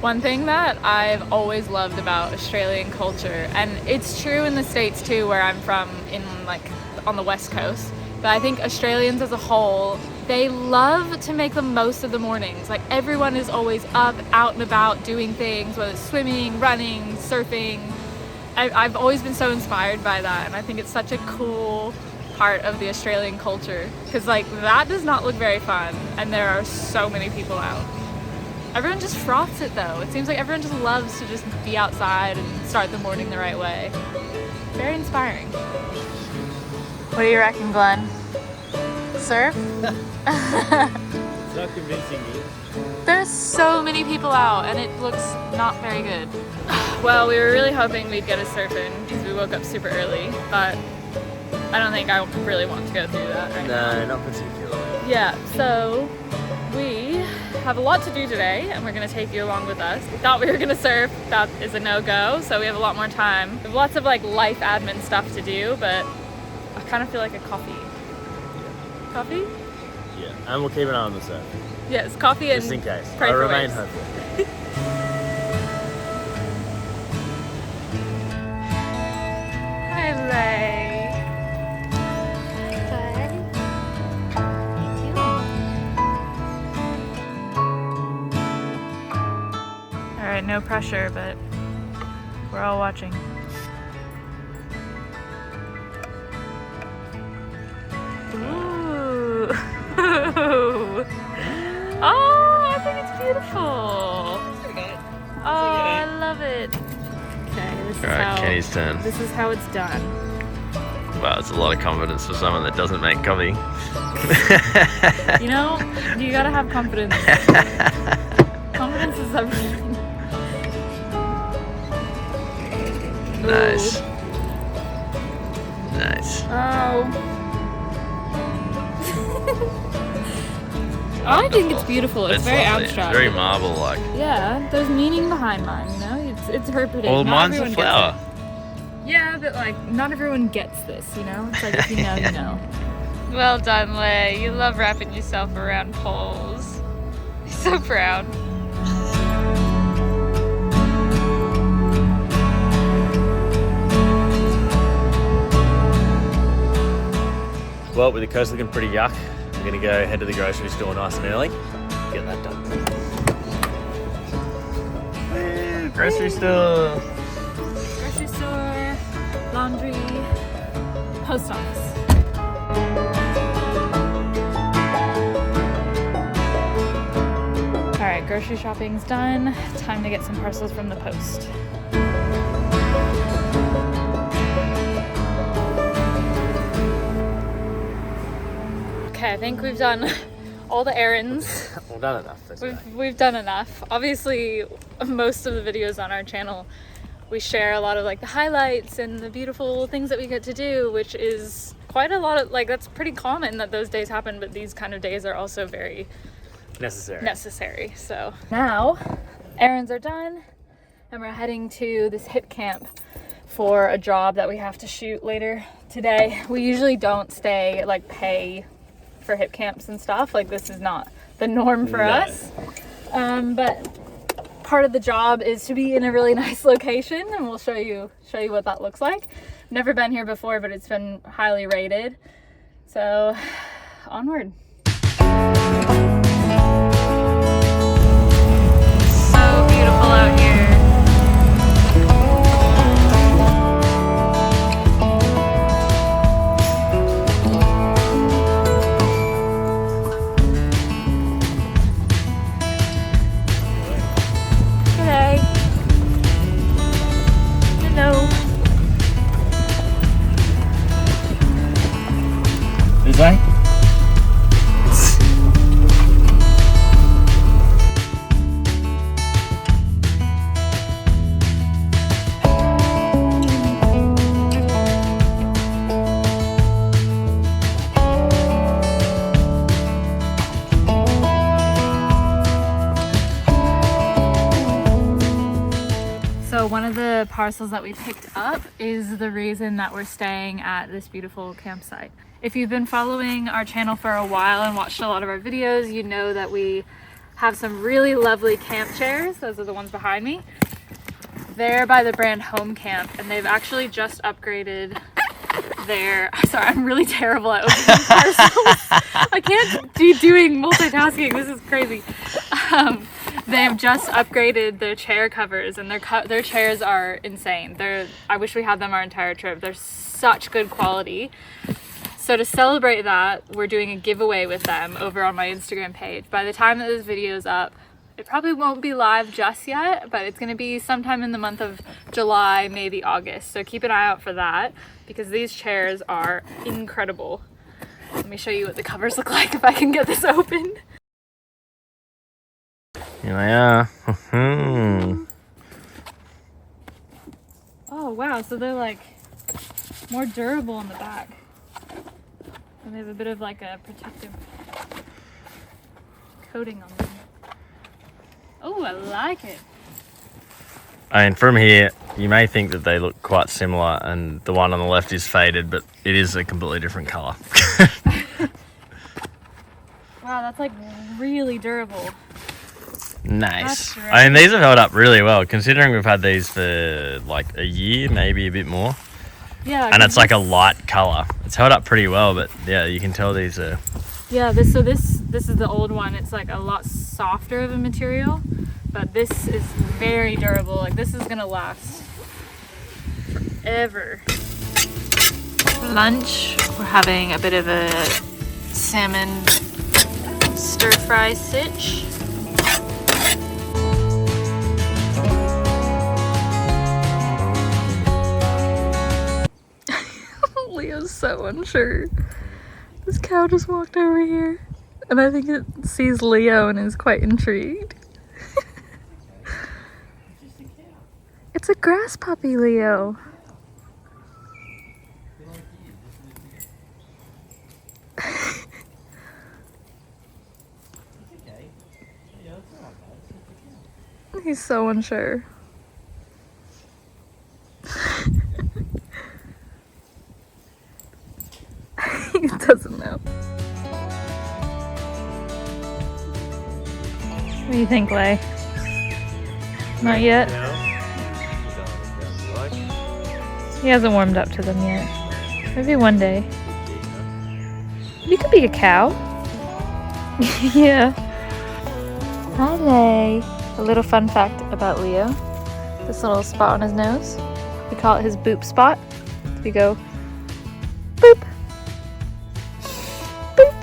One thing that I've always loved about Australian culture, and it's true in the States too, where I'm from, in like on the West Coast, but I think Australians as a whole, they love to make the most of the mornings. Like everyone is always up, out and about doing things, whether it's swimming, running, surfing. I've always been so inspired by that, and I think it's such a cool part of the Australian culture, because like that does not look very fun, and there are so many people out. Everyone just froths it though. It seems like everyone just loves to just be outside and start the morning the right way. Very inspiring. What do you reckon, Glenn? Surf? It's not convincing me. There's so many people out and it looks not very good. Well, we were really hoping we'd get a surf in because we woke up super early, but I don't think I really want to go through that right now. No, not particularly. Yeah, so we have a lot to do today and we're going to take you along with us. We thought we were going to surf. That is a no-go, so we have a lot more time. We have lots of like life admin stuff to do, but I kind of feel like a coffee. Yeah. Coffee? Yeah, and we'll keep an eye on the surf. Yes, coffee and just in case. pray I for remain waves. hopeful. Hi, Lay. All right, no pressure, but we're all watching. Ooh. Oh, I think it's beautiful. Oh, I love it. Okay, this is Alright, Kenny's turn. This is how it's done. Wow, it's a lot of confidence for someone that doesn't make coffee. You know, you gotta have confidence. Confidence is everything. Nice. Ooh. Nice. Oh. I think it's beautiful. It's very lovely. abstract. It's very marble-like. Yeah, there's meaning behind mine, you know? It's interpretive. Well, Not mine's a everyone gets flower. it. Yeah, but like, not everyone gets this, you know? It's like, if you know, you know. Well done, Lay. You love wrapping yourself around poles. So proud. Well, with the coast looking pretty yuck, we're gonna go head to the grocery store nice and early. Get that done. Woo, grocery store. Grocery store, laundry, post office. All right, grocery shopping's done. Time to get some parcels from the post. Okay, I think we've done all the errands. We've done enough for today. We've done enough. Obviously, most of the videos on our channel, we share a lot of like the highlights and the beautiful things that we get to do, which is quite a lot of, like, that's pretty common that those days happen, but these kind of days are also very necessary. So now errands are done and we're heading to this hip camp for a job that we have to shoot later today. We usually don't stay, like, pay for hip camps and stuff. Like, this is not the norm for us. But part of the job is to be in a really nice location, and we'll show you what that looks like. Never been here before, but it's been highly rated. So onward. So beautiful out here. This way? So one of the parcels that we picked up is the reason that we're staying at this beautiful campsite. If you've been following our channel for a while and watched a lot of our videos, you know that we have some really lovely camp chairs. Those are the ones behind me. They're by the brand Home Camp, and they've actually just upgraded their, sorry, I'm really terrible at opening parcels. I can't be doing multitasking, this is crazy. They've just upgraded their chair covers, and their chairs are insane. I wish we had them our entire trip. They're such good quality. So to celebrate that, we're doing a giveaway with them over on my Instagram page. By the time that this video is up, it probably won't be live just yet, but it's gonna be sometime in the month of July, maybe August. So keep an eye out for that, because these chairs are incredible. Let me show you what the covers look like if I can get this open. Here they are. Oh wow, so they're like more durable in the back. And they have a bit of like a protective coating on them. Oh, I like it. And from here, you may think that they look quite similar, and the one on the left is faded, but it is a completely different colour. Wow, that's like really durable. Nice. I mean, these have held up really well, considering we've had these for like a year, maybe a bit more. Yeah. And it's like a light colour. It's held up pretty well, but yeah, you can tell these are... Yeah, this is the old one. It's like a lot softer of a material, but this is very durable. Like this is gonna last forever. Lunch, we're having a bit of a salmon stir-fry sitch. Leo's so unsure. This cow just walked over here, and I think it sees Leo and is quite intrigued. It's a grass puppy, Leo. He's so unsure. He doesn't know. What do you think, Lay? Not yet? He hasn't warmed up to them yet. Maybe one day. You could be a cow. Yeah. Hi, Lay. A little fun fact about Leo. This little spot on his nose. We call it his boop spot. We go boop. Boop.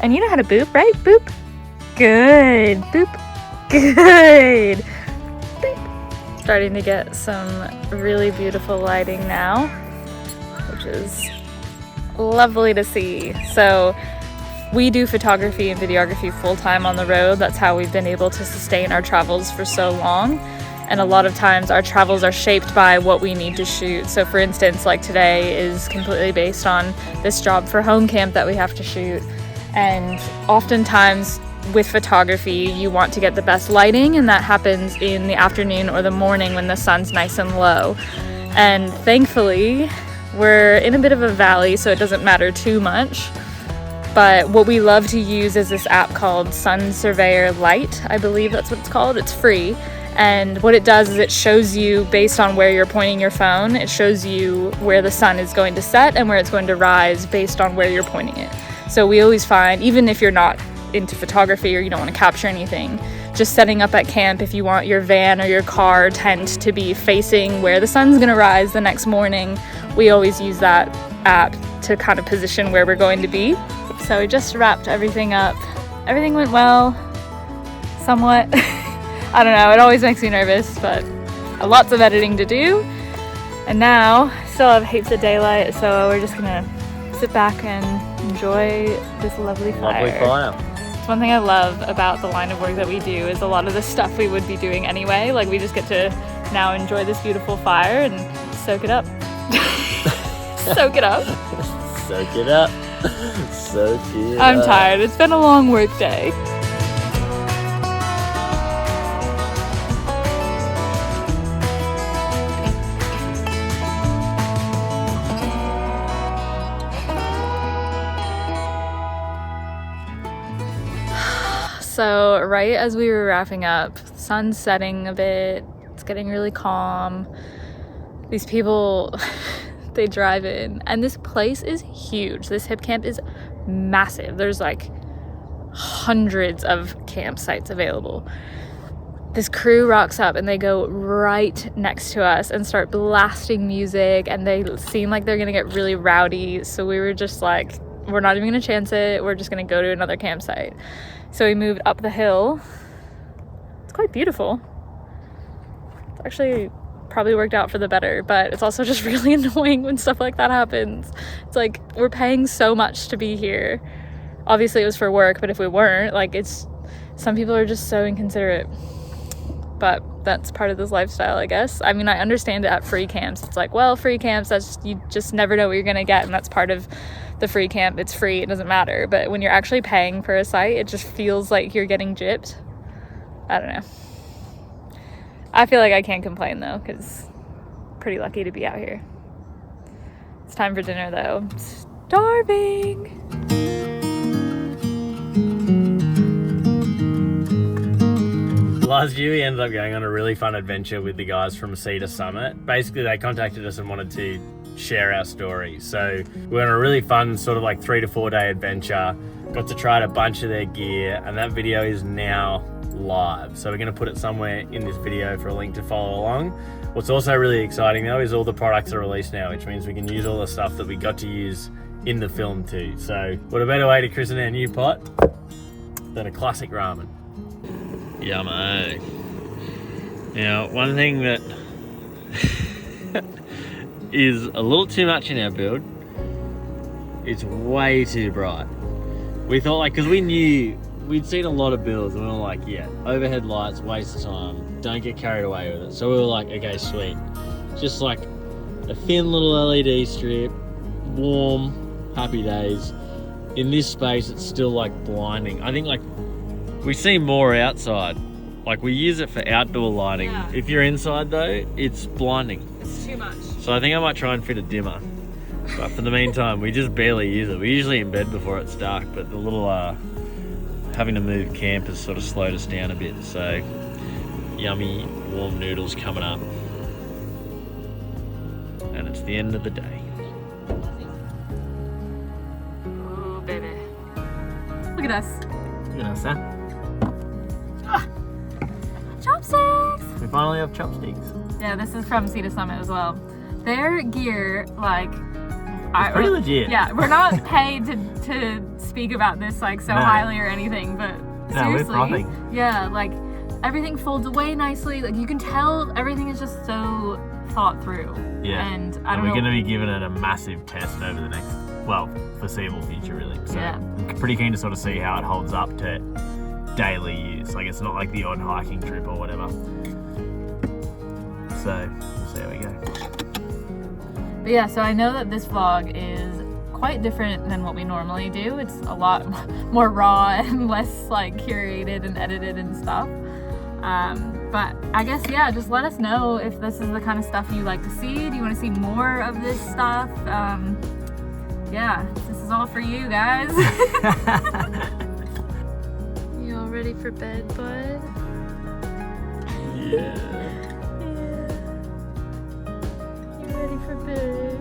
And you know how to boop, right? Boop. Good. Boop. Good. Boop. Starting to get some really beautiful lighting now, which is lovely to see. So we do photography and videography full-time on the road. That's how we've been able to sustain our travels for so long. And a lot of times our travels are shaped by what we need to shoot. So for instance, like today is completely based on this job for Home Camp that we have to shoot. And oftentimes with photography, you want to get the best lighting, and that happens in the afternoon or the morning when the sun's nice and low. And thankfully, we're in a bit of a valley, so it doesn't matter too much. But what we love to use is this app called Sun Surveyor Lite. I believe that's what it's called. It's free. And what it does is it shows you, based on where you're pointing your phone, it shows you where the sun is going to set and where it's going to rise based on where you're pointing it. So we always find, even if you're not into photography or you don't want to capture anything, just setting up at camp, if you want your van or your car tent to be facing where the sun's going to rise the next morning, we always use that app to kind of position where we're going to be. So we just wrapped everything up. Everything went well, somewhat. I don't know, it always makes me nervous, but lots of editing to do. And now, still have heaps of daylight, so we're just gonna sit back and enjoy this lovely fire. Lovely fire. It's one thing I love about the line of work that we do is a lot of the stuff we would be doing anyway. Like we just get to now enjoy this beautiful fire and soak it up. Soak it up. Soak it up. Soak it I'm up. tired. It's been a long work day. So right as we were wrapping up, sun's setting a bit, it's getting really calm. These people, they drive in, and this place is huge. This hip camp is massive. There's like hundreds of campsites available. This crew rocks up and they go right next to us and start blasting music, and they seem like they're gonna get really rowdy. So we were just like, we're not even gonna chance it. We're just gonna go to another campsite. So we moved up the hill. It's quite beautiful. It's actually probably worked out for the better, but it's also just really annoying when stuff like that happens. It's like, we're paying so much to be here. Obviously it was for work, but if we weren't, like, it's, some people are just so inconsiderate. But that's part of this lifestyle, I guess. I mean, I understand it at free camps. It's like, well, free camps, that's just, you just never know what you're gonna get, and that's part of the free camp. It's free, it doesn't matter. But when you're actually paying for a site, it just feels like you're getting gypped. I don't know. I feel like I can't complain though, because pretty lucky to be out here. It's time for dinner though. I'm starving. Last year we ended up going on a really fun adventure with the guys from Cedar Summit. Basically they contacted us and wanted to share our story. So we went on a really fun sort of like 3 to 4 day adventure. Got to try out a bunch of their gear, and that video is now live. So we're going to put it somewhere in this video for a link to follow along. What's also really exciting though is all the products are released now, which means we can use all the stuff that we got to use in the film too. So what a better way to christen our new pot than a classic ramen. Yummo. Now, one thing that is a little too much in our build, it's way too bright. We thought, like, because we knew, we'd seen a lot of builds and we were like, yeah, overhead lights, waste of time, don't get carried away with it. So we were like, okay, sweet. Just like a thin little LED strip, warm, happy days. In this space, it's still like blinding. I think like we see more outside. Like we use it for outdoor lighting. Yeah. If you're inside though, it's blinding. It's too much. So I think I might try and fit a dimmer. But for the meantime, we just barely use it. We're usually in bed before it's dark, but the little having to move camp has sort of slowed us down a bit. So yummy warm noodles coming up. And it's the end of the day. Oh baby. Look at us. Look at us, huh? Chopsticks! We finally have chopsticks. Yeah, this is from Cedar Summit as well. Their gear, like, pretty legit. Yeah, we're not paid to speak about this like so highly or anything, but seriously, we're yeah, like everything folds away nicely. Like you can tell everything is just so thought through. Yeah, and we're going to be giving it a massive test over the next, well, foreseeable future really. So yeah. I'm pretty keen to sort of see how it holds up to daily use. Like it's not like the odd hiking trip or whatever. So we'll see how we go. But yeah, so I know that this vlog is quite different than what we normally do. It's a lot more raw and less like curated and edited and stuff. But I guess, yeah, just let us know if this is the kind of stuff you like to see. Do you want to see more of this stuff? Yeah, this is all for you guys. You all ready for bed, bud? Yeah. You ready for bed?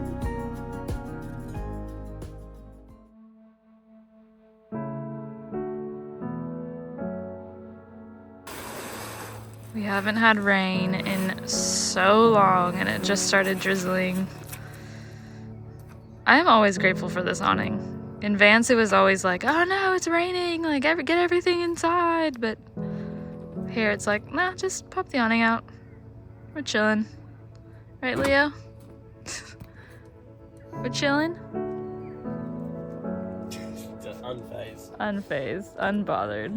We haven't had rain in so long, and it just started drizzling. I am always grateful for this awning. In Vance, it was always like, oh no, it's raining, like get everything inside. But here it's like, nah, just pop the awning out. We're chilling. Right, Leo? We're chilling? Just unfazed. Unfazed, unbothered.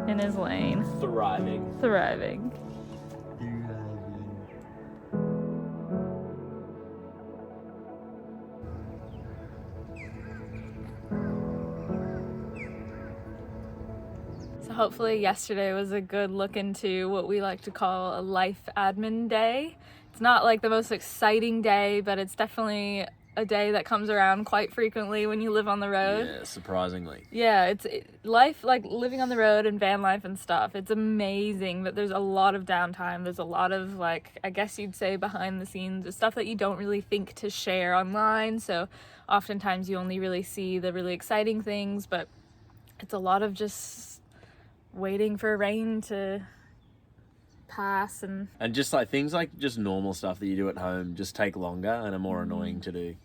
In his lane. Thriving. Thriving. So hopefully yesterday was a good look into what we like to call a life admin day. It's not like the most exciting day, but it's definitely a day that comes around quite frequently when you live on the road. Yeah, surprisingly. Yeah, life, like living on the road and van life and stuff. It's amazing, but there's a lot of downtime. There's a lot of, like, I guess you'd say behind the scenes, stuff that you don't really think to share online. So oftentimes you only really see the really exciting things, but it's a lot of just waiting for rain to pass and just like things like just normal stuff that you do at home just take longer and are more annoying to do.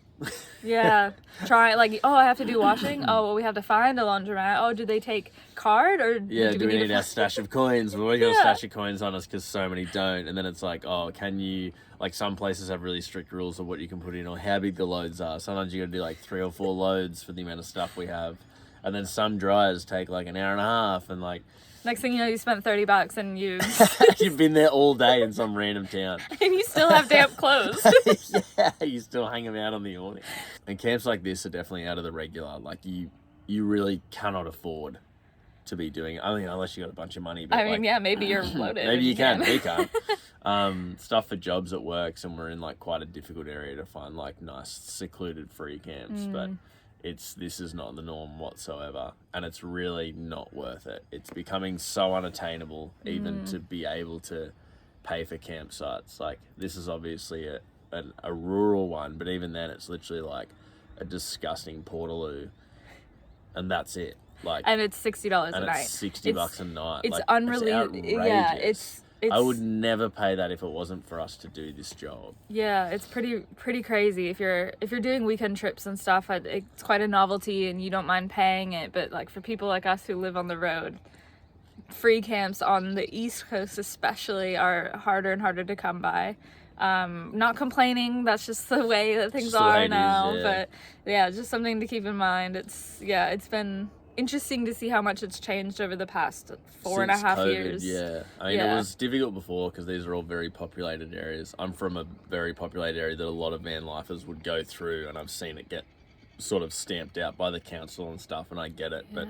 yeah, try like, oh, I have to do washing. Oh, well, we have to find a laundromat. Oh, do they take card or do we need our stash of coins? Well, we got a stash of coins on us because so many don't. And then it's like, oh, can you, like, some places have really strict rules of what you can put in or how big the loads are. Sometimes you got to do like 3 or 4 loads for the amount of stuff we have. And then some dryers take like an hour and a half, and like next thing you know, you spent $30 and you've been there all day in some random town. And you still have damp clothes. Yeah, you still hang them out on the awning. And camps like this are definitely out of the regular. Like you really cannot afford to be doing. I mean, unless you got a bunch of money. But I mean, yeah, maybe you're loaded. Maybe you can. We can't. Stuff for jobs at work, and we're in like quite a difficult area to find like nice secluded free camps, but. This is not the norm whatsoever, and it's really not worth it. It's becoming so unattainable even to be able to pay for campsites. Like, this is obviously a rural one, but even then it's literally like a disgusting portaloo, and that's it. Like, and it's $60 a night. It's $60 a night. It's like, unrelated. Yeah, it's I would never pay that if it wasn't for us to do this job. Yeah, it's pretty crazy. If you're doing weekend trips and stuff, it's quite a novelty and you don't mind paying it. But like for people like us who live on the road, free camps on the East Coast especially are harder and harder to come by. Not complaining, that's just the way that things are now. But yeah, just something to keep in mind. It's been interesting to see how much it's changed over the past 4.5 years. Yeah, I mean, it was difficult before because these are all very populated areas. I'm from a very populated area that a lot of van lifers would go through, and I've seen it get sort of stamped out by the council and stuff, and I get it. But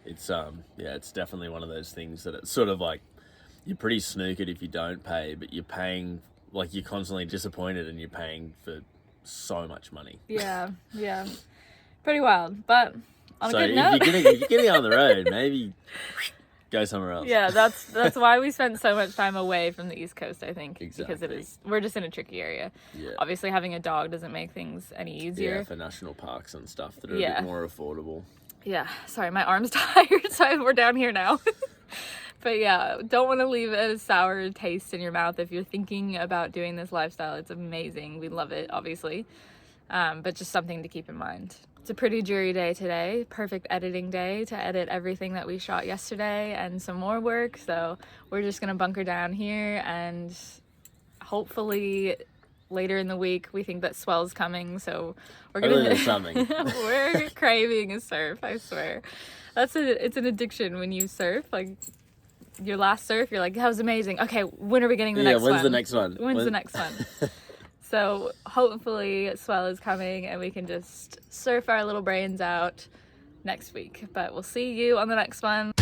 it's it's definitely one of those things that it's sort of like you're pretty snookered if you don't pay, but you're paying, like, you're constantly disappointed and you're paying for so much money. Yeah, pretty wild, but. So if you're getting on the road, maybe go somewhere else. Yeah, that's why we spend so much time away from the East Coast, I think. Exactly. Because we're just in a tricky area. Yeah. Obviously, having a dog doesn't make things any easier. Yeah, for national parks and stuff that are a bit more affordable. Yeah, sorry, my arm's tired, so we're down here now. But yeah, don't want to leave a sour taste in your mouth if you're thinking about doing this lifestyle. It's amazing. We love it, obviously. But just something to keep in mind. It's a pretty dreary day today. Perfect editing day to edit everything that we shot yesterday and some more work. So we're just going to bunker down here, and hopefully later in the week we think that swell's coming. So we're going to something. We're craving a surf, I swear. It's an addiction when you surf. Like, your last surf, you're like, that was amazing. Okay, when are we getting the next one? Yeah, when's the next one? When's the next one? So hopefully swell is coming and we can just surf our little brains out next week. But we'll see you on the next one.